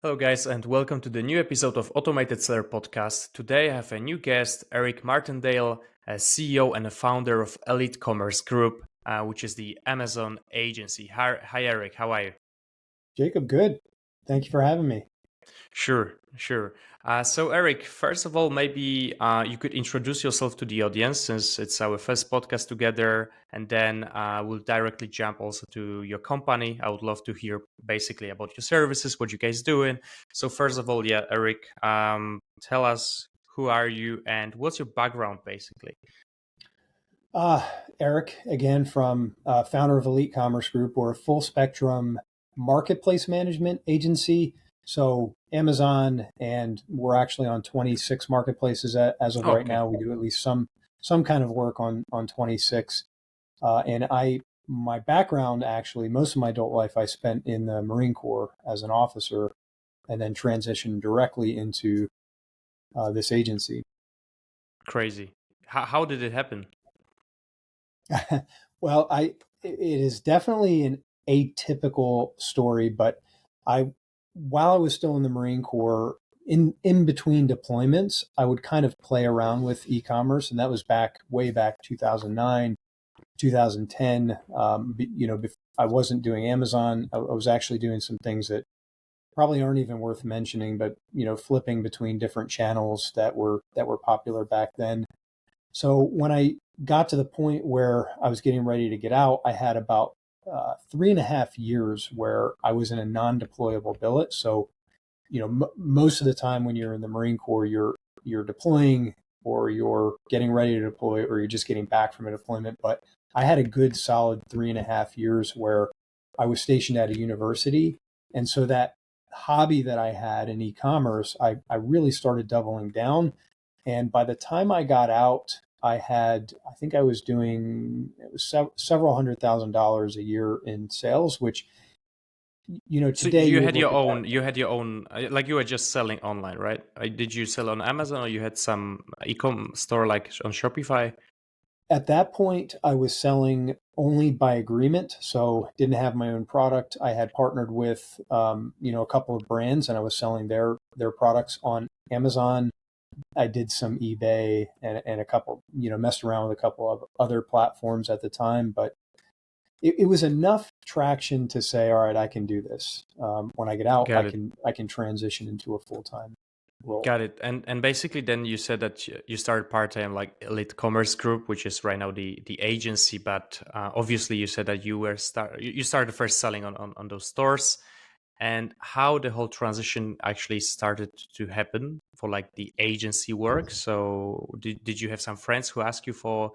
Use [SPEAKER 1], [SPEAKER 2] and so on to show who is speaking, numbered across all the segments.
[SPEAKER 1] Hello, guys, and welcome to the new episode of Automated Seller Podcast. Today, I have a new guest, Eric Martindale, a CEO and a founder of Elite Commerce Group, which is the Amazon agency. Hi, Eric. How are you?
[SPEAKER 2] Jacob, good. Thank you for having me.
[SPEAKER 1] Sure. So, Eric, first of all, maybe you could introduce yourself to the audience since it's our first podcast together, and then we'll directly jump also to your company. I would love to hear basically about your services, what you guys doing. So, first of all, yeah, Eric, tell us who are you and what's your background, basically.
[SPEAKER 2] Eric, again, from founder of Elite Commerce Group. We're a full spectrum marketplace management agency. So Amazon, and we're actually on 26 marketplaces as of right
[SPEAKER 1] Okay.
[SPEAKER 2] now. We do at least some kind of work on 26. My background, actually, most of my adult life I spent in the Marine Corps as an officer, and then transitioned directly into this agency.
[SPEAKER 1] Crazy. How did it happen?
[SPEAKER 2] Well, it is definitely an atypical story, but I while I was still in the Marine Corps, in between deployments, I would kind of play around with e-commerce, and that was way back 2009, 2010. I wasn't doing Amazon. I was actually doing some things that probably aren't even worth mentioning, but flipping between different channels that were popular back then. So when I got to the point where I was getting ready to get out, I had about 3.5 years where I was in a non-deployable billet. So, most of the time when you're in the Marine Corps, you're deploying, or you're getting ready to deploy, or you're just getting back from a deployment. But I had a good solid 3.5 years where I was stationed at a university, and so that hobby that I had in e-commerce, I really started doubling down. And by the time I got out, I think I was doing, it was several $100,000 a year in sales, which,
[SPEAKER 1] So
[SPEAKER 2] today
[SPEAKER 1] you
[SPEAKER 2] you would
[SPEAKER 1] had
[SPEAKER 2] look
[SPEAKER 1] your
[SPEAKER 2] at that.
[SPEAKER 1] own, like you were just selling online, right? Did you sell on Amazon or you had some e-com store like on Shopify?
[SPEAKER 2] At that point, I was selling only by agreement, so didn't have my own product. I had partnered with, a couple of brands, and I was selling their products on Amazon. I did some eBay and a couple, messed around with a couple of other platforms at the time, but it was enough traction to say, all right, I can do this. When I get out,
[SPEAKER 1] Got it.
[SPEAKER 2] I can transition into a full-time role.
[SPEAKER 1] Got it. And basically then you said that you started part-time like Elite Commerce Group, which is right now the agency, but obviously you said that you started first selling on those stores, and how the whole transition actually started to happen for like the agency work. So did you have some friends who asked you for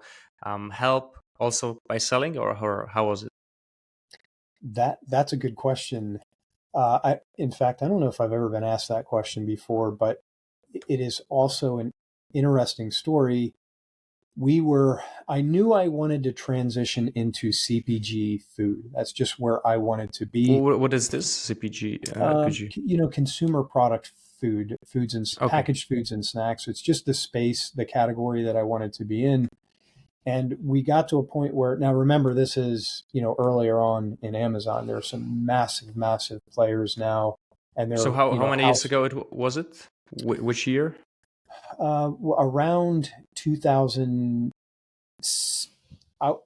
[SPEAKER 1] help also by selling, or how was it?
[SPEAKER 2] That's a good question. In fact, I don't know if I've ever been asked that question before, but it is also an interesting story. I knew I wanted to transition into CPG food. That's just where I wanted to be.
[SPEAKER 1] What is this CPG? Could you?
[SPEAKER 2] Consumer product
[SPEAKER 1] Okay.
[SPEAKER 2] packaged foods and snacks. It's just the space, the category that I wanted to be in. And we got to a point where, now remember, this is, earlier on in Amazon. There are some massive players now, and
[SPEAKER 1] So
[SPEAKER 2] they're,
[SPEAKER 1] how many years
[SPEAKER 2] house
[SPEAKER 1] ago was it? Which year?
[SPEAKER 2] around 2000.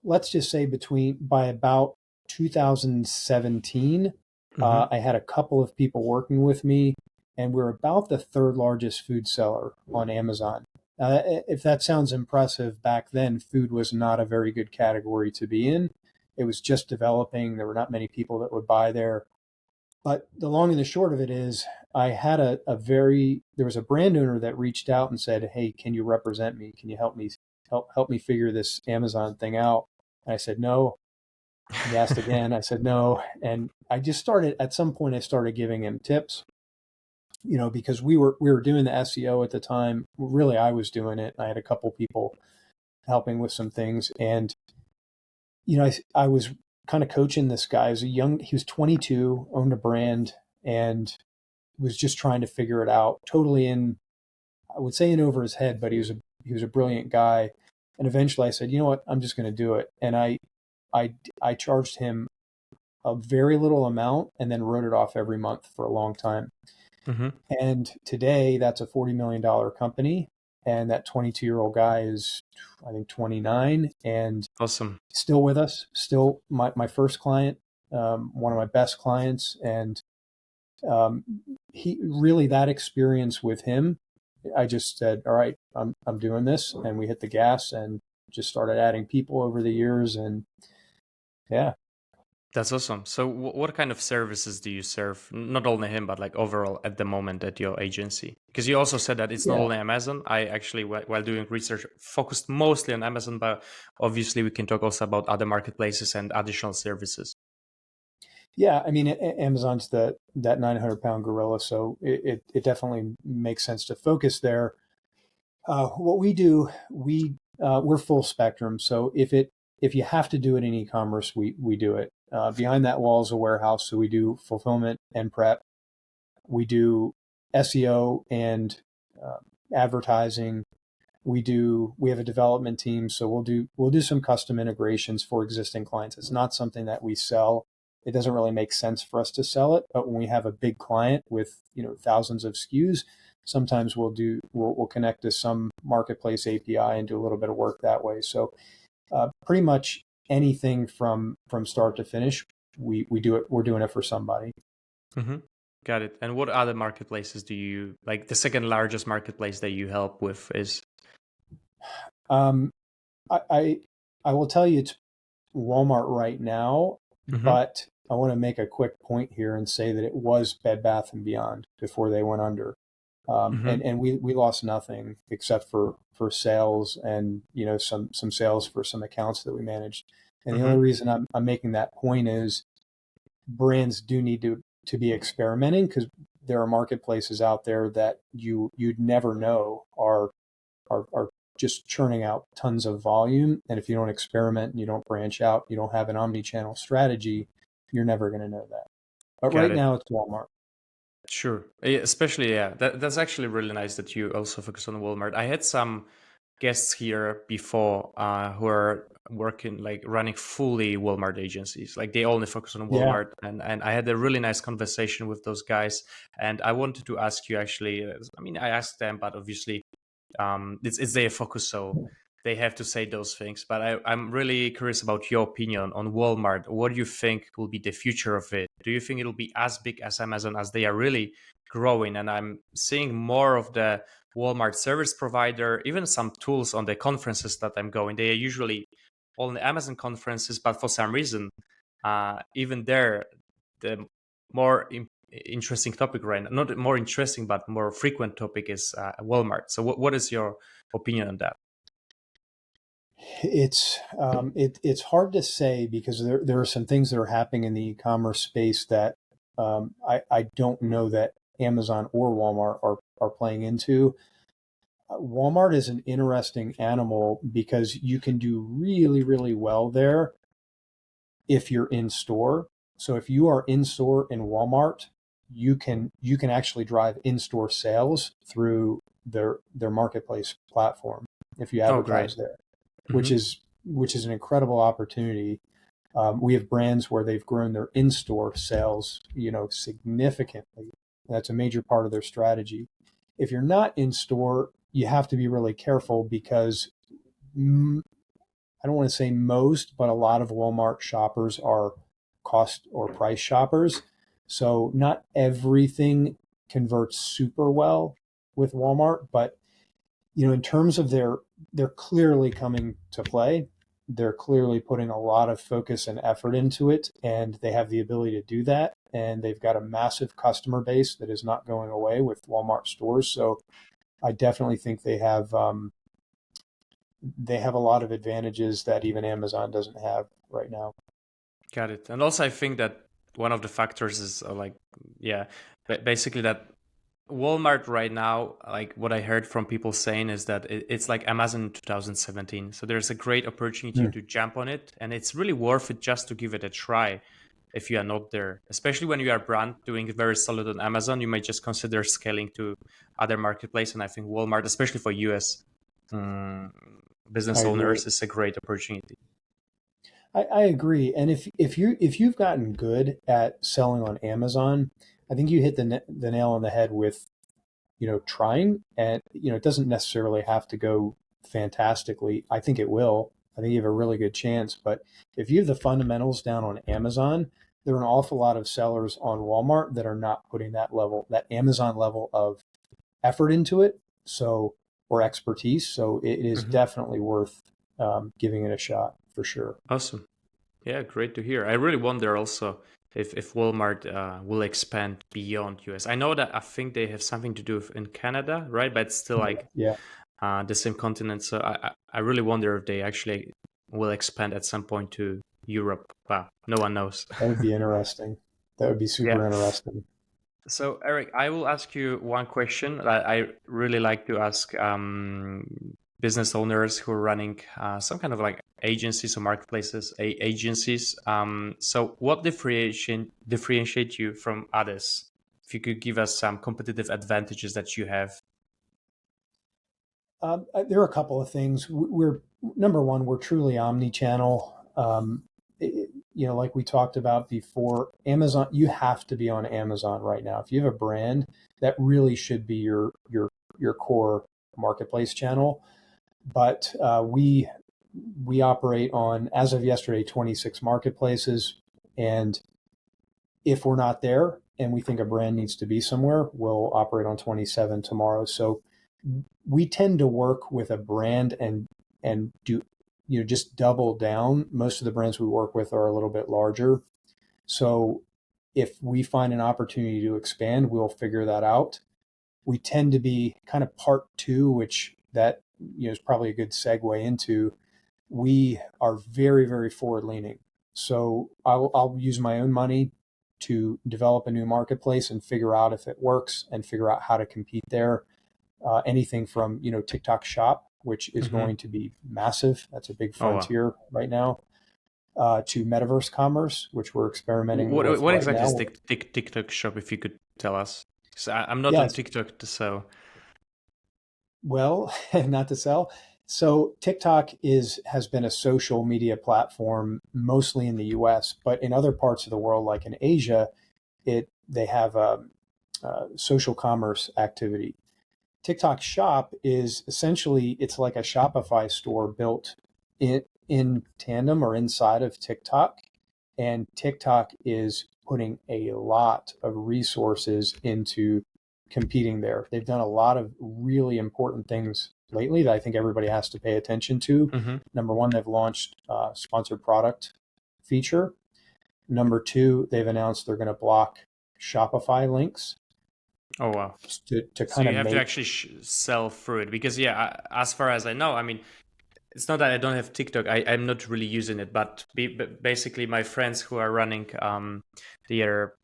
[SPEAKER 2] Let's just say by about 2017,
[SPEAKER 1] Hmm.
[SPEAKER 2] I had a couple of people working with me, and we're about the third largest food seller on Amazon. If that sounds impressive, back then, food was not a very good category to be in. It was just developing. There were not many people that would buy there. But the long and the short of it is, I had there was a brand owner that reached out and said, "Hey, can you represent me? Can you help me figure this Amazon thing out?" And I said, "No." He asked again. I said, "No." And at some point, I started giving him tips, because we were doing the SEO at the time. Really, I was doing it. I had a couple people helping with some things. And, I was kind of coaching this guy. He was 22, owned a brand, and was just trying to figure it out. Totally I would say in over his head, but he was a brilliant guy. And eventually I said, you know what, I'm just going to do it. And I charged him a very little amount and then wrote it off every month for a long time.
[SPEAKER 1] Hmm.
[SPEAKER 2] And today that's a $40 million company. And that 22-year-old guy is, I think, 29 and
[SPEAKER 1] Awesome.
[SPEAKER 2] still with us, still my first client, one of my best clients. And um, he really, that experience with him, I just said, all right, I'm doing this. And we hit the gas and just started adding people over the years. And yeah.
[SPEAKER 1] That's awesome. So, what kind of services do you serve? Not only him, but like overall at the moment at your agency? Because you also said that it's not
[SPEAKER 2] Yeah.
[SPEAKER 1] only Amazon. I actually, while doing research, focused mostly on Amazon, but obviously we can talk also about other marketplaces and additional services.
[SPEAKER 2] Yeah, I mean, Amazon's that 900-pound gorilla, so it definitely makes sense to focus there. What we do, we're full spectrum. So if you have to do it in e-commerce, we do it. Behind that wall is a warehouse, so we do fulfillment and prep. We do SEO and uh, advertising. We have a development team, so we'll do some custom integrations for existing clients. It's not something that we sell. It doesn't really make sense for us to sell it, but when we have a big client with thousands of SKUs, sometimes we'll connect to some marketplace API and do a little bit of work that way. So pretty much anything from start to finish, we do it. We're doing it for somebody.
[SPEAKER 1] Hmm. Got it. And what other marketplaces do you like? The second largest marketplace that you help with is.
[SPEAKER 2] Um, I, I I will tell you it's Walmart right now,
[SPEAKER 1] Hmm.
[SPEAKER 2] but I want to make a quick point here and say that it was Bed Bath and Beyond before they went under.
[SPEAKER 1] Hmm.
[SPEAKER 2] And we lost nothing except for sales and some sales for some accounts that we managed. And the only
[SPEAKER 1] Hmm.
[SPEAKER 2] reason I'm making that point is brands do need to be experimenting, because there are marketplaces out there that you'd never know are just churning out tons of volume. And if you don't experiment and you don't branch out, you don't have an omni-channel strategy, you're never going to know that. But
[SPEAKER 1] Got
[SPEAKER 2] right
[SPEAKER 1] it.
[SPEAKER 2] now it's Walmart.
[SPEAKER 1] Sure. Especially, yeah, that's actually really nice that you also focus on Walmart. I had some guests here before who are working, like running fully Walmart agencies. Like they only focus on
[SPEAKER 2] Yeah.
[SPEAKER 1] Walmart. And I had a really nice conversation with those guys. And I wanted to ask you actually, I mean, I asked them, but obviously it's their focus, so they have to say those things. But I'm really curious about your opinion on Walmart. What do you think will be the future of it? Do you think it'll be as big as Amazon, as they are really growing? And I'm seeing more of the Walmart service provider, even some tools on the conferences that I'm going. They are usually all the Amazon conferences, but for some reason, even there, the more interesting topic right now, not more interesting, but more frequent topic is Walmart. So what is your opinion on that?
[SPEAKER 2] It's hard to say, because there are some things that are happening in the e-commerce space that I don't know that Amazon or Walmart are playing into. Walmart is an interesting animal because you can do really, really well there if you're in store. So if you are in store in Walmart, you can actually drive in-store sales through their marketplace platform if you
[SPEAKER 1] Oh, great.
[SPEAKER 2] advertise there, which
[SPEAKER 1] Hmm.
[SPEAKER 2] is an incredible opportunity. We have brands where they've grown their in-store sales, significantly. That's a major part of their strategy. If you're not in store, you have to be really careful, because I don't want to say most, but a lot of Walmart shoppers are cost or price shoppers. So not everything converts super well with Walmart, but in terms of they're clearly coming to play. They're clearly putting a lot of focus and effort into it, and they have the ability to do that. And they've got a massive customer base that is not going away with Walmart stores. So I definitely think they have a lot of advantages that even Amazon doesn't have right now.
[SPEAKER 1] Got it. And also, I think that one of the factors is like, yeah, basically that Walmart right now, like what I heard from people saying is that it's like Amazon in 2017. So there's a great opportunity
[SPEAKER 2] Hmm.
[SPEAKER 1] to jump on it, and it's really worth it just to give it a try if you are not there. Especially when you are a brand doing very solid on Amazon, you might just consider scaling to other marketplace. And I think Walmart, especially for US um,
[SPEAKER 2] I
[SPEAKER 1] business
[SPEAKER 2] agree.
[SPEAKER 1] owners, is a great opportunity.
[SPEAKER 2] I agree. And if you've gotten good at selling on Amazon, I think you hit the nail on the head with, trying, and, it doesn't necessarily have to go fantastically. I think it will. I think you have a really good chance. But if you have the fundamentals down on Amazon, there are an awful lot of sellers on Walmart that are not putting that Amazon level of effort into it. So, or expertise. So it is definitely worth giving it a shot for sure.
[SPEAKER 1] Awesome. Yeah, great to hear. I really wonder also if Walmart will expand beyond US. I know that I think they have something to do in Canada, right? But it's still like
[SPEAKER 2] Yeah.
[SPEAKER 1] The same continent. So I really wonder if they actually will expand at some point to Europe. Wow, no one knows.
[SPEAKER 2] That would be interesting. That would be super
[SPEAKER 1] Yeah.
[SPEAKER 2] interesting.
[SPEAKER 1] So Eric, I will ask you one question that I really like to ask business owners who are running some kind of like agencies or marketplaces, agencies. So what differentiate you from others? If you could give us some competitive advantages that you have.
[SPEAKER 2] There are a couple of things. We're number one, we're truly omni-channel. Like we talked about before, Amazon, you have to be on Amazon right now. If you have a brand, that really should be your core marketplace channel. But we operate on, as of yesterday, 26 marketplaces, and if we're not there and we think a brand needs to be somewhere, we'll operate on 27 tomorrow. So we tend to work with a brand and do, just double down. Most of the brands we work with are a little bit larger. So if we find an opportunity to expand, we'll figure that out. We tend to be kind of part two, which that is probably a good segue into. We are very, very forward leaning. So I'll use my own money to develop a new marketplace and figure out if it works and figure out how to compete there. Anything from, TikTok Shop, which is going to be massive. That's a big frontier right now. To metaverse commerce, which we're experimenting with.
[SPEAKER 1] What exactly is TikTok Shop, if you could tell us? So I'm not on TikTok, so.
[SPEAKER 2] Well, not to sell. So TikTok has been a social media platform mostly in the US, but in other parts of the world, like in Asia, they have a social commerce activity. TikTok Shop is essentially, it's like a Shopify store built in tandem or inside of TikTok. And TikTok is putting a lot of resources into competing there. They've done a lot of really important things lately that I think everybody has to pay attention to. Number one, they've launched a sponsored product feature. Number two, they've announced they're going to block Shopify links.
[SPEAKER 1] Oh, wow.
[SPEAKER 2] To
[SPEAKER 1] so you have to actually sell through it, because as far as I know, I mean, it's not that I don't have TikTok. I'm not really using it, but basically my friends who are running their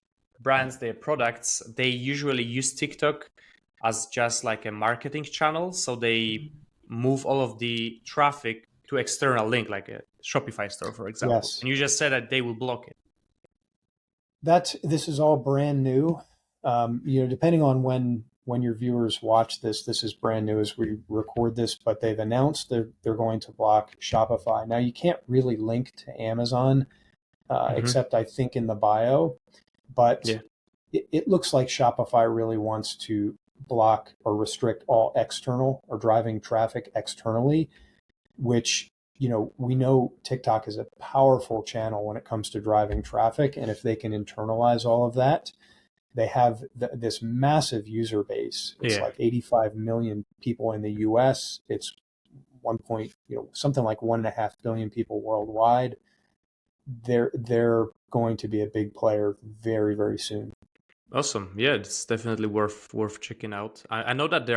[SPEAKER 1] brands, their products, they usually use TikTok as just like a marketing channel. So they move all of the traffic to external link, like a Shopify store, for example.
[SPEAKER 2] Yes.
[SPEAKER 1] And you just said that they will block it.
[SPEAKER 2] This is all brand new. Depending on when your viewers watch this is brand new as we record this, but they've announced that they're going to block Shopify. Now you can't really link to Amazon, except I think in the bio, but it looks like Shopify really wants to block or restrict all external or driving traffic externally, which, we know TikTok is a powerful channel when it comes to driving traffic. And if they can internalize all of that, they have this massive user base. It's like 85 million people in the US. It's something like 1.5 billion people worldwide. They're going to be a big player very, very soon.
[SPEAKER 1] Awesome. Yeah, it's definitely worth checking out. I know that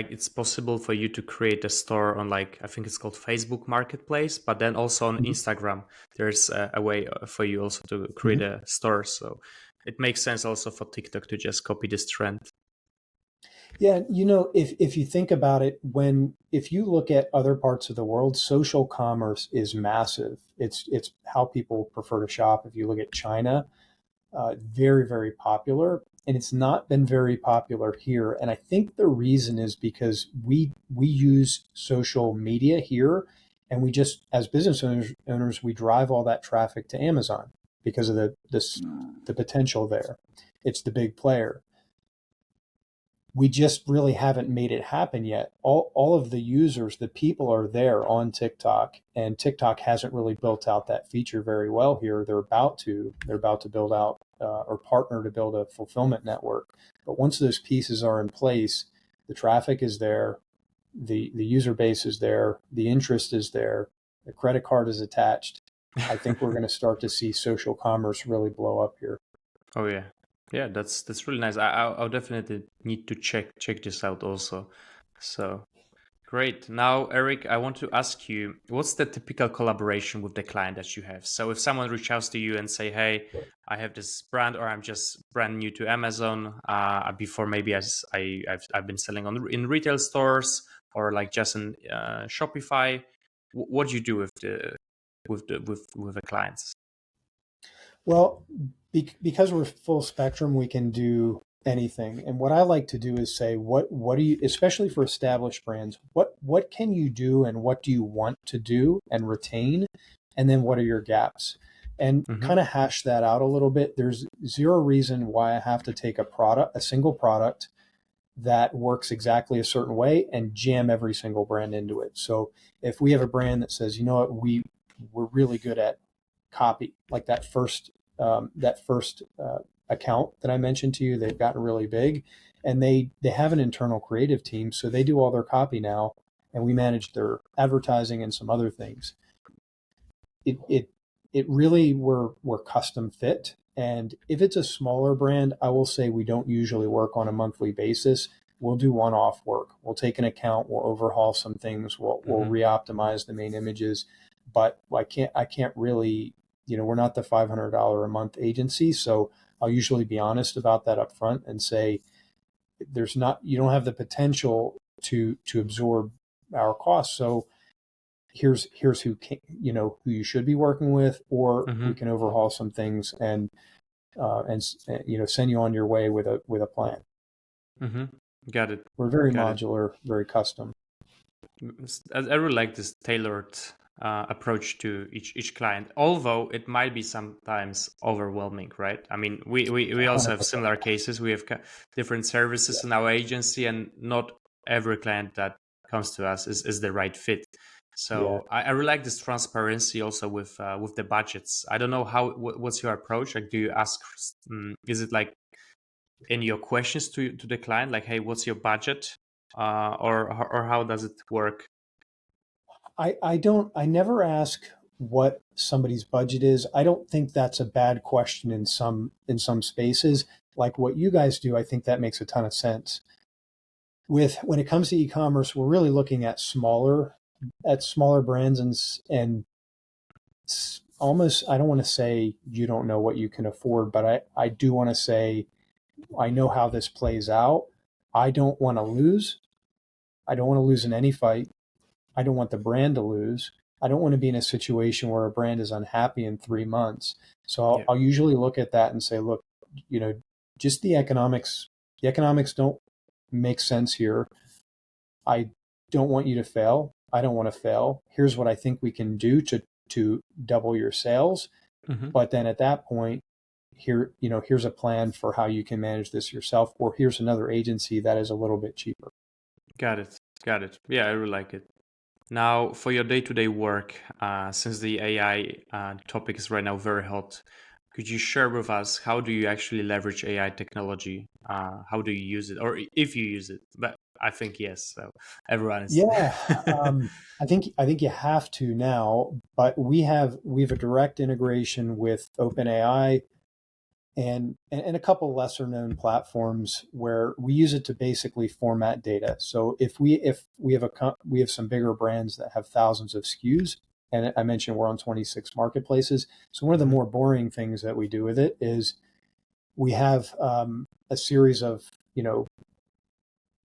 [SPEAKER 1] it's possible for you to create a store on, like, I think it's called Facebook Marketplace, but then also on Instagram, there's a way for you also to create a store. So it makes sense also for TikTok to just copy this trend.
[SPEAKER 2] Yeah, if you think about it, if you look at other parts of the world, social commerce is massive. It's how people prefer to shop. If you look at China, very, very popular, and it's not been very popular here. And I think the reason is because we use social media here, and we just, as business owners, we drive all that traffic to Amazon because of the potential there. it's the big player. We just really haven't made it happen yet. All of the users, the people are there on TikTok, and TikTok hasn't really built out that feature very well here. They're about to build out or partner to build a fulfillment network. But once those pieces are in place, the traffic is there, the user base is there, the interest is there, the credit card is attached. I think we're going to start to see social commerce really blow up here.
[SPEAKER 1] Oh yeah, yeah. That's really nice. I'll definitely need to check this out also. So great. Now, Eric, I want to ask you, what's the typical collaboration with the client that you have? So if someone reaches out to you and say, "Hey, I have this brand, or I'm just brand new to Amazon. Before maybe I've been selling in retail stores or like just in Shopify." What do you do with the clients?
[SPEAKER 2] Well, because we're full spectrum, we can do anything. And what I like to do is say, what do you, especially for established brands, what can you do and what do you want to do and retain? And then what are your gaps? And kind of hash that out a little bit. There's zero reason why I have to take a single product that works exactly a certain way and jam every single brand into it. So if we have a brand that says, you know what, we're really good at copy, like that first account that I mentioned to you, they've gotten really big, and they have an internal creative team, so they do all their copy now, and we manage their advertising and some other things. It really we're custom fit. And if it's a smaller brand, I will say we don't usually work on a monthly basis. We'll do one-off work. We'll take an account, we'll overhaul some things, we'll re-optimize the main images, but I can't really, we're not the $500 a month agency. So I'll usually be honest about that up front and say, you don't have the potential to absorb our costs. So here's who who you should be working with, or we can overhaul some things and send you on your way with a plan.
[SPEAKER 1] Got it.
[SPEAKER 2] We're very modular, very custom.
[SPEAKER 1] I really like this tailored approach to each client, although it might be sometimes overwhelming, right? I mean, we also have similar cases. We have different services in our agency, and not every client that comes to us is the right fit. So I really like this transparency also with the budgets. I don't know what's your approach? Like, do you ask? Is it like in your questions to the client, like, hey, what's your budget, or how does it work?
[SPEAKER 2] I never ask what somebody's budget is. I don't think that's a bad question in some spaces. Like what you guys do, I think that makes a ton of sense. When it comes to e-commerce, we're really looking at smaller brands and almost, I don't want to say you don't know what you can afford, but I do want to say I know how this plays out. I don't want to lose. I don't want to lose in any fight. I don't want the brand to lose. I don't want to be in a situation where a brand is unhappy in 3 months. So I'll usually look at that and say, look, just the economics don't make sense here. I don't want you to fail. I don't want to fail. Here's what I think we can do to double your sales. But then at that point, here's a plan for how you can manage this yourself, or here's another agency that is a little bit cheaper.
[SPEAKER 1] Got it. Yeah, I really like it. Now, for your day-to-day work, since the AI topic is right now very hot, could you share with us how do you actually leverage AI technology? How do you use it, or if you use it? But I think yes. So everyone is.
[SPEAKER 2] I think you have to now. But we have a direct integration with OpenAI and a couple lesser known platforms where we use it to basically format data. So if we have some bigger brands that have thousands of SKUs, and I mentioned we're on 26 marketplaces. So one of the more boring things that we do with it is we have a series of,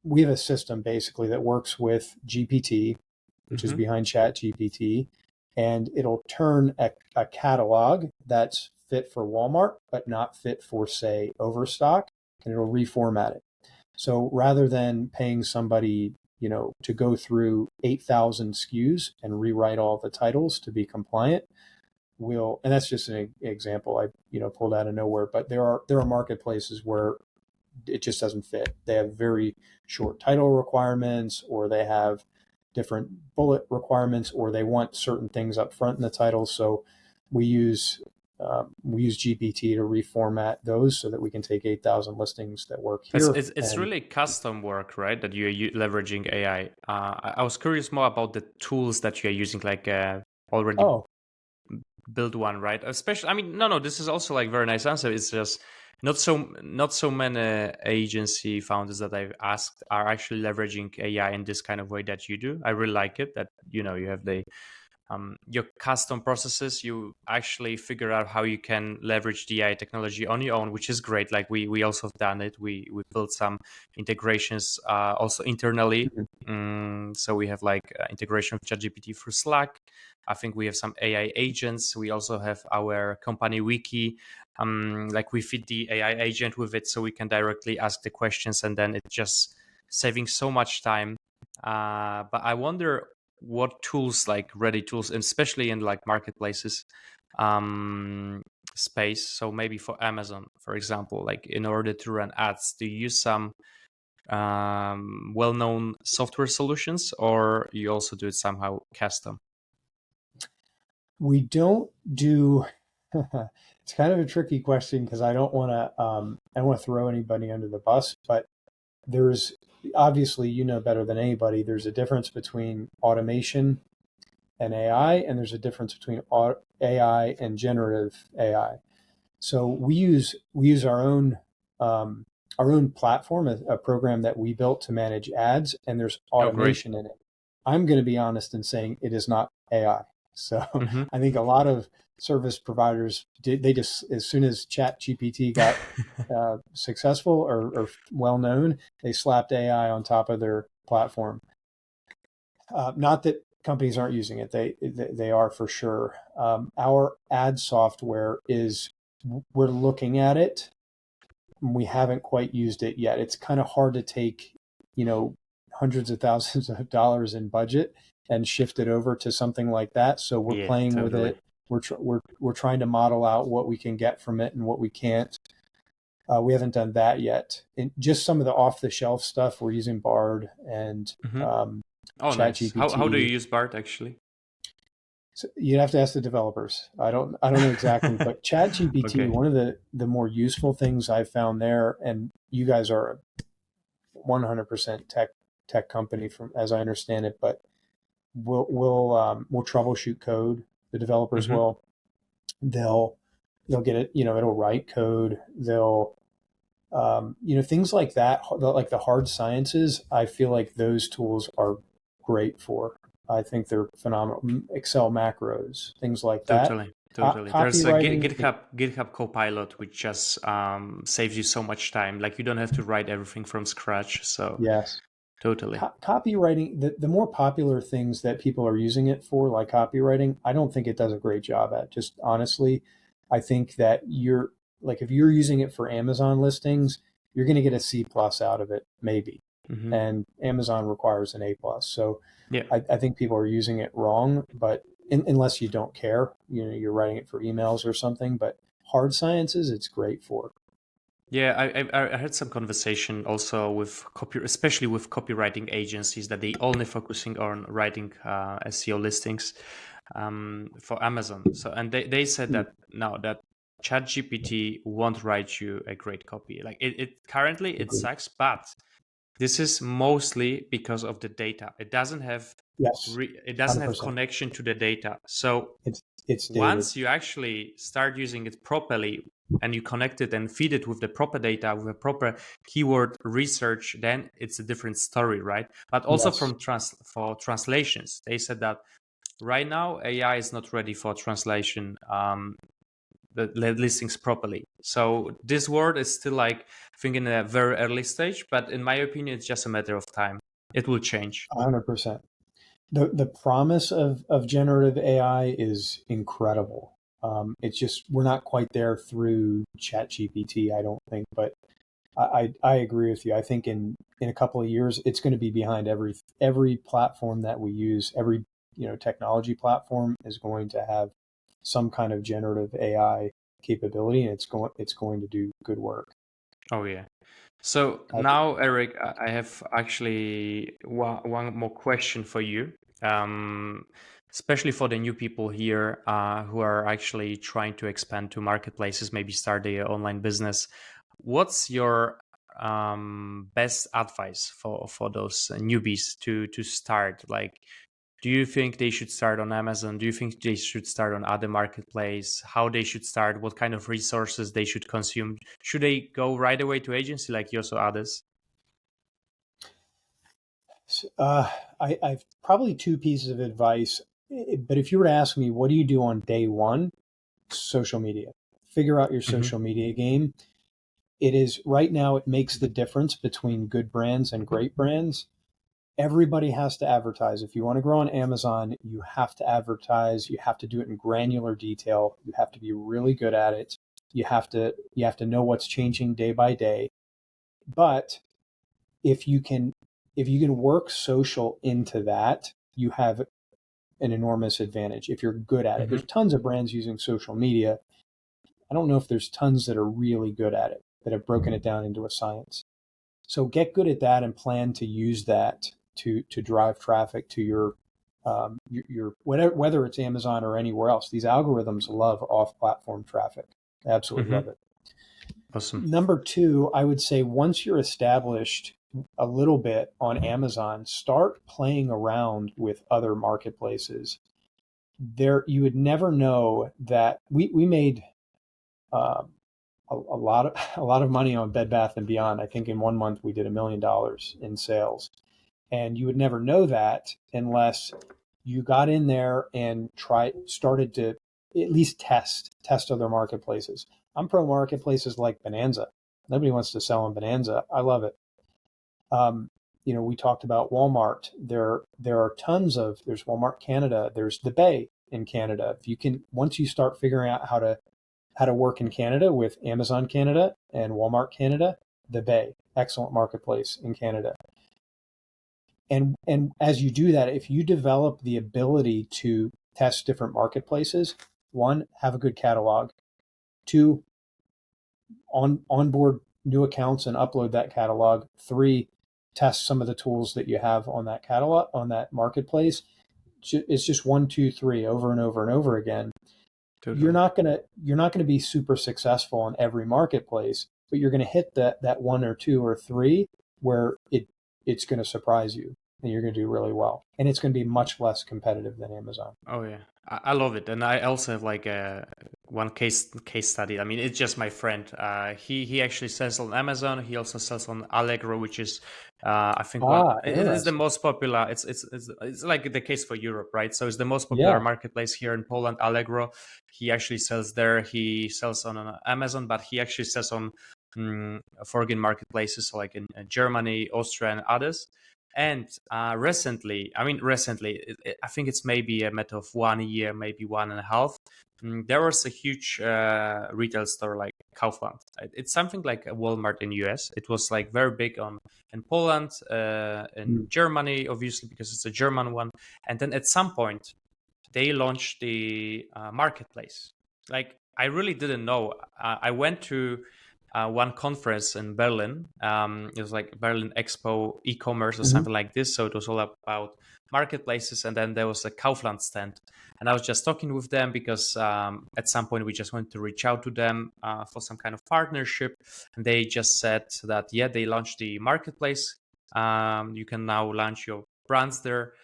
[SPEAKER 2] we have a system basically that works with GPT, which is behind Chat GPT, and it'll turn a catalog that's fit for Walmart, but not fit for, say, Overstock, and it'll reformat it. So rather than paying somebody, to go through 8,000 SKUs and rewrite all the titles to be compliant, will, and that's just an example I pulled out of nowhere, but there are marketplaces where it just doesn't fit. They have very short title requirements, or they have different bullet requirements, or they want certain things up front in the title. So we use GPT to reformat those so that we can take 8,000 listings that work here.
[SPEAKER 1] It's really custom work, right? That you're leveraging AI. I was curious more about the tools that you're using, like already
[SPEAKER 2] Oh,
[SPEAKER 1] build one, right? Especially, I mean, no, this is also like very nice answer. It's just not so many agency founders that I've asked are actually leveraging AI in this kind of way that you do. I really like it that you have the your custom processes. You actually figure out how you can leverage the AI technology on your own, which is great. Like we also have done it. We built some integrations also internally. So we have like integration of ChatGPT through Slack. I think we have some AI agents. We also have our company wiki. Like we feed the AI agent with it, so we can directly ask the questions, and then it's just saving so much time. But I wonder what tools, like ready tools, and especially in like marketplaces space. So maybe for Amazon, for example, like in order to run ads, do you use some well-known software solutions, or you also do it somehow custom?
[SPEAKER 2] we don't do. It's kind of a tricky question because I don't want to. I don't want to throw anybody under the bus, but there's obviously, better than anybody, there's a difference between automation and AI, and there's a difference between AI and generative AI. So we use our own platform, a program that we built to manage ads, and there's
[SPEAKER 1] Oh, great.
[SPEAKER 2] automation in it. I'm going to be honest in saying it is not AI. So
[SPEAKER 1] Mm-hmm.
[SPEAKER 2] I think a lot of service providers they just, as soon as Chat GPT got successful or well known, they slapped AI on top of their platform. Not that companies aren't using it; they are for sure. Our ad software is, we're looking at it. We haven't quite used it yet. It's kind of hard to take, hundreds of thousands of dollars in budget and shift it over to something like that. So we're
[SPEAKER 1] Yeah,
[SPEAKER 2] playing with
[SPEAKER 1] totally.
[SPEAKER 2] it. We're trying to model out what we can get from it and what we can't. We haven't done that yet. And just some of the off the shelf stuff, we're using Bard and
[SPEAKER 1] Mm-hmm. Oh,
[SPEAKER 2] Chat
[SPEAKER 1] nice. How do you
[SPEAKER 2] GPT.
[SPEAKER 1] use Bart actually?
[SPEAKER 2] So you'd have to ask the developers. I don't know exactly, but Chat GPT,
[SPEAKER 1] Okay.
[SPEAKER 2] one of the more useful things I've found there, and you guys are 100% tech company from as I understand it, but we'll troubleshoot code. The developers
[SPEAKER 1] Mm-hmm.
[SPEAKER 2] will. They'll get it. It'll write code. They'll things like that, like the hard sciences. I feel like those tools are great for. I think they're phenomenal. Excel macros, things like that.
[SPEAKER 1] Totally, totally. There's a
[SPEAKER 2] Copywriting.
[SPEAKER 1] GitHub Copilot, which just saves you so much time. Like you don't have to write everything from scratch. So
[SPEAKER 2] Yes.
[SPEAKER 1] totally.
[SPEAKER 2] Copywriting, the more popular things that people are using it for, like copywriting, I don't think it does a great job at. Just honestly, I think that if you're using it for Amazon listings, you're going to get a C plus out of it, maybe.
[SPEAKER 1] Mm-hmm.
[SPEAKER 2] And Amazon requires an A plus. So
[SPEAKER 1] Yeah.
[SPEAKER 2] I think people are using it wrong, but unless you don't care, you're writing it for emails or something, but hard sciences, it's great for.
[SPEAKER 1] Yeah, I had some conversation also with especially with copywriting agencies that they only focusing on writing SEO listings for Amazon. So and they said that no, that ChatGPT won't write you a great copy. Like it currently it
[SPEAKER 2] Agreed.
[SPEAKER 1] sucks, but this is mostly because of the data. It doesn't have
[SPEAKER 2] Yes,
[SPEAKER 1] it doesn't have
[SPEAKER 2] 100%.
[SPEAKER 1] connection to the data. So
[SPEAKER 2] It's dated.
[SPEAKER 1] once you actually start using it properly and you connect it and feed it with the proper data, with a proper keyword research, then it's a different story, right? But also
[SPEAKER 2] Yes.
[SPEAKER 1] from for translations, they said that right now AI is not ready for translation the listings properly. So this word is still like I think in a very early stage, but in my opinion, it's just a matter of time. It will change.
[SPEAKER 2] 100%. The promise of generative AI is incredible. It's just we're not quite there through ChatGPT, I don't think, but I agree with you. I think in a couple of years, it's going to be behind every platform that we use. Every technology platform is going to have some kind of generative AI capability, and it's going to do good work.
[SPEAKER 1] Oh yeah. So
[SPEAKER 2] I,
[SPEAKER 1] now, Eric, I have actually one more question for you, um, especially for the new people here who are actually trying to expand to marketplaces, maybe start their online business. What's your best advice for those newbies to start? Like, do you think they should start on Amazon? Do you think they should start on other marketplace? How they should start? What kind of resources they should consume? Should they go right away to agency like yours or others?
[SPEAKER 2] uh, I've probably two pieces of advice, but if you were to ask me, what do you do on day one? Social media. Figure out your
[SPEAKER 1] Hmm.
[SPEAKER 2] social media game. It is right now, it makes the difference between good brands and great brands. Everybody has to advertise. If you want to grow on Amazon, you have to advertise. You have to do it in granular detail. You have to be really good at it. You have to know what's changing day by day. But if you can if you can work social into that, you have an enormous advantage if you're good at it.
[SPEAKER 1] Hmm.
[SPEAKER 2] There's tons of brands using social media. I don't know if there's tons that are really good at it, that have broken it down into a science. So get good at that and plan to use that to drive traffic to your whatever, whether it's Amazon or anywhere else. These algorithms love off-platform traffic. They absolutely love
[SPEAKER 1] Hmm.
[SPEAKER 2] it.
[SPEAKER 1] Awesome.
[SPEAKER 2] Number two, I would say once you're established a little bit on Amazon, start playing around with other marketplaces. There, you would never know that we made um, a lot of money on Bed Bath and Beyond. I think in 1 month we did $1 million in sales, and you would never know that unless you got in there and started to at least test other marketplaces. I'm pro marketplaces like Bonanza. Nobody wants to sell on Bonanza. I love it. Um, we talked about Walmart. There are tons of there's Walmart Canada. There's the Bay in Canada. If you can once you start figuring out how to work in Canada with Amazon Canada and Walmart Canada, the Bay, excellent marketplace in Canada. And as you do that, if you develop the ability to test different marketplaces, one, have a good catalog. Two, onboard new accounts and upload that catalog. Three, test some of the tools that you have on that catalog on that marketplace. It's just one, two, three, over and over and over again. You're
[SPEAKER 1] Totally.
[SPEAKER 2] not gonna you're not gonna be super successful in every marketplace, but you're gonna hit that one or two or three where it's gonna surprise you and you're gonna do really well. And it's gonna be much less competitive than Amazon.
[SPEAKER 1] Oh yeah, I love it, and I also have like one case study. I mean, it's just my friend. He actually sells on Amazon. He also sells on Allegro, which is I think it is the
[SPEAKER 2] Interesting.
[SPEAKER 1] most popular. It's like the case for Europe, right? So it's the most popular
[SPEAKER 2] Yeah.
[SPEAKER 1] marketplace here in Poland. Allegro. He actually sells there. He sells on Amazon, but he actually sells on foreign marketplaces, so like in Germany, Austria, and others. And recently, I think it's maybe a matter of 1 year, maybe 1.5. There was a huge retail store like Kaufland. It's something like a Walmart in US. It was like very big in Poland, in
[SPEAKER 2] Mm.
[SPEAKER 1] Germany, obviously because it's a German one. And then at some point, they launched the marketplace. Like I really didn't know. I went to one conference in Berlin. It was like Berlin Expo e-commerce or
[SPEAKER 2] Mhm.
[SPEAKER 1] something like this. So it was all about marketplaces, and then there was a Kaufland stand. And I was just talking with them because at some point we just wanted to reach out to them for some kind of partnership, and they just said that yeah, they launched the marketplace. You can now launch your brands there,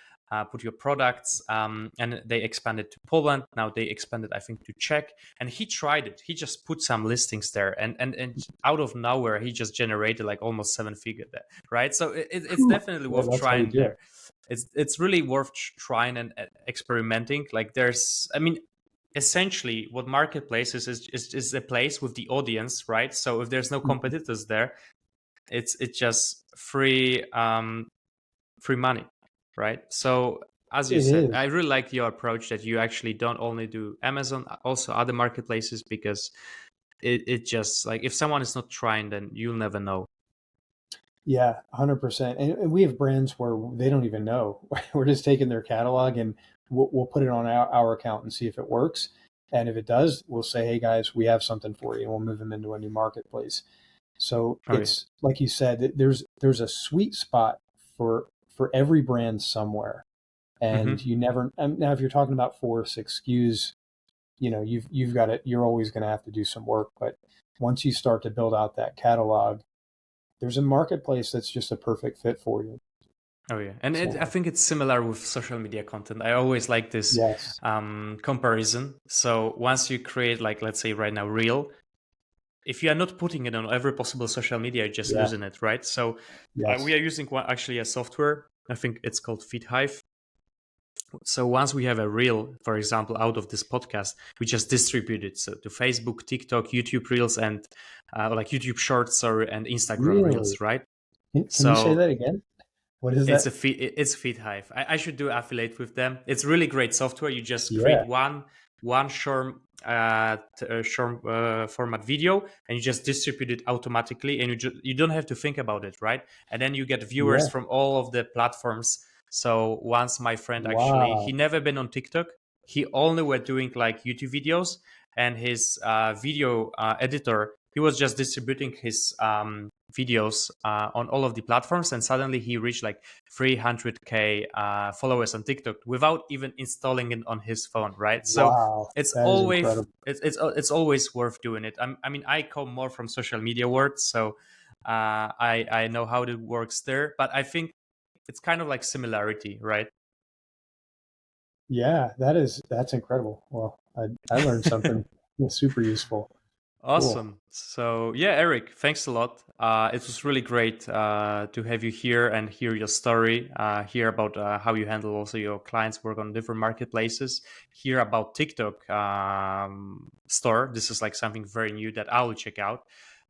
[SPEAKER 1] put your products, and they expanded to Poland. Now they expanded, I think, to Czech. And he tried it. He just put some listings there, and out of nowhere, he just generated like almost 7 figure there, right? So it's
[SPEAKER 2] Whew.
[SPEAKER 1] definitely
[SPEAKER 2] Yeah,
[SPEAKER 1] worth
[SPEAKER 2] that's how you
[SPEAKER 1] trying
[SPEAKER 2] do
[SPEAKER 1] there.
[SPEAKER 2] it.
[SPEAKER 1] It's really worth trying and experimenting. Like I mean, essentially, what marketplaces is a place with the audience, right? So if there's no
[SPEAKER 2] Mhm.
[SPEAKER 1] competitors there, it's just free money, right? So as you
[SPEAKER 2] It
[SPEAKER 1] said,
[SPEAKER 2] is.
[SPEAKER 1] I really like your approach that you actually don't only do Amazon, also other marketplaces, because it just like if someone is not trying, then you'll never know.
[SPEAKER 2] Yeah, 100%. And we have brands where they don't even know. We're just taking their catalog and we'll put it on our account and see if it works. And if it does, we'll say, hey guys, we have something for you, and we'll move them into a new marketplace. So
[SPEAKER 1] Oh yeah.
[SPEAKER 2] it's like you said, there's a sweet spot for every brand somewhere. And
[SPEAKER 1] Hmm.
[SPEAKER 2] you never, now if you're talking about 4 or 6 SKUs, you've got it, you're always going to have to do some work. But once you start to build out that catalog, there's a marketplace that's just a perfect fit for you.
[SPEAKER 1] Oh yeah, and I
[SPEAKER 2] So
[SPEAKER 1] think it's similar with social media content. I always like this
[SPEAKER 2] yes,
[SPEAKER 1] comparison. So once you create, like, let's say right now, Reel, if you are not putting it on every possible social media, you're just
[SPEAKER 2] yeah,
[SPEAKER 1] losing it, right? So we
[SPEAKER 2] yes,
[SPEAKER 1] are using actually a software. I think it's called FeedHive. So once we have a reel, for example, out of this podcast, we just distribute it so to Facebook, TikTok, YouTube Reels, and like YouTube Shorts or and Instagram
[SPEAKER 2] really.
[SPEAKER 1] Reels, right?
[SPEAKER 2] Can you say
[SPEAKER 1] So
[SPEAKER 2] that again? What is
[SPEAKER 1] it's
[SPEAKER 2] that?
[SPEAKER 1] a it's FeedHive. I should do affiliate with them. It's really great software. You just
[SPEAKER 2] Yeah,
[SPEAKER 1] create one short short format video, and you just distribute it automatically, and you don't have to think about it, right? And then you get viewers
[SPEAKER 2] yeah.
[SPEAKER 1] from all of the platforms. So once my friend, actually, he
[SPEAKER 2] Wow.
[SPEAKER 1] never been on TikTok. He only were doing like YouTube videos, and his video editor, he was just distributing his videos on all of the platforms, and suddenly he reached like 300k followers on TikTok without even installing it on his phone, right? So
[SPEAKER 2] Wow.
[SPEAKER 1] it's
[SPEAKER 2] That is
[SPEAKER 1] always
[SPEAKER 2] incredible.
[SPEAKER 1] it's always worth doing it. I mean, I come more from social media world, so I know how it works there, but I think it's kind of like similarity, right?
[SPEAKER 2] Yeah, that's incredible. Well, I learned something super useful. Cool.
[SPEAKER 1] Awesome. So yeah, Eric, thanks a lot. It was really great to have you here and hear your story, hear about how you handle also your clients work on different marketplaces, hear about TikTok store. This is like something very new that I will check out.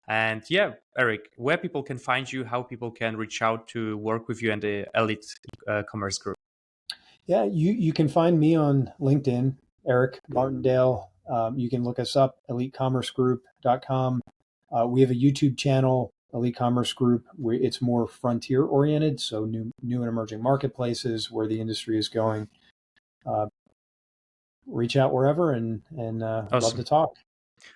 [SPEAKER 1] And yeah, Eric, where people can find you, how people can reach out to work with you and the Elite Commerce Group.
[SPEAKER 2] Yeah, you can find me on LinkedIn, Eric Martindale. You can look us up, elitecommercegroup.com. We have a YouTube channel, Elite Commerce Group, where it's more frontier oriented, so new and emerging marketplaces, where the industry is going. Uh, Reach out wherever, and love to
[SPEAKER 1] Awesome.
[SPEAKER 2] talk.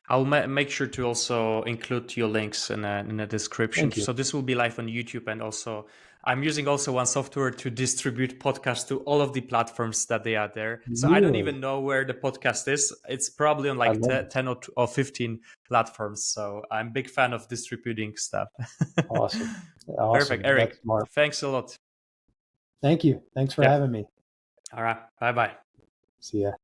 [SPEAKER 1] I'll make sure to also include your links in the description.
[SPEAKER 2] Thank you.
[SPEAKER 1] So this will be live on YouTube, and also I'm using also one software to distribute podcasts to all of the platforms that they are there. So I don't
[SPEAKER 2] Really,
[SPEAKER 1] even know where the podcast is. It's probably on
[SPEAKER 2] I
[SPEAKER 1] like
[SPEAKER 2] love it.
[SPEAKER 1] 10 or 15 platforms. So I'm a big fan of distributing stuff.
[SPEAKER 2] Awesome,
[SPEAKER 1] Perfect,
[SPEAKER 2] awesome. That's
[SPEAKER 1] Eric.
[SPEAKER 2] smart.
[SPEAKER 1] Thanks a lot.
[SPEAKER 2] Thank you. Thanks for
[SPEAKER 1] Yep.
[SPEAKER 2] having me.
[SPEAKER 1] All right. Bye bye.
[SPEAKER 2] See ya.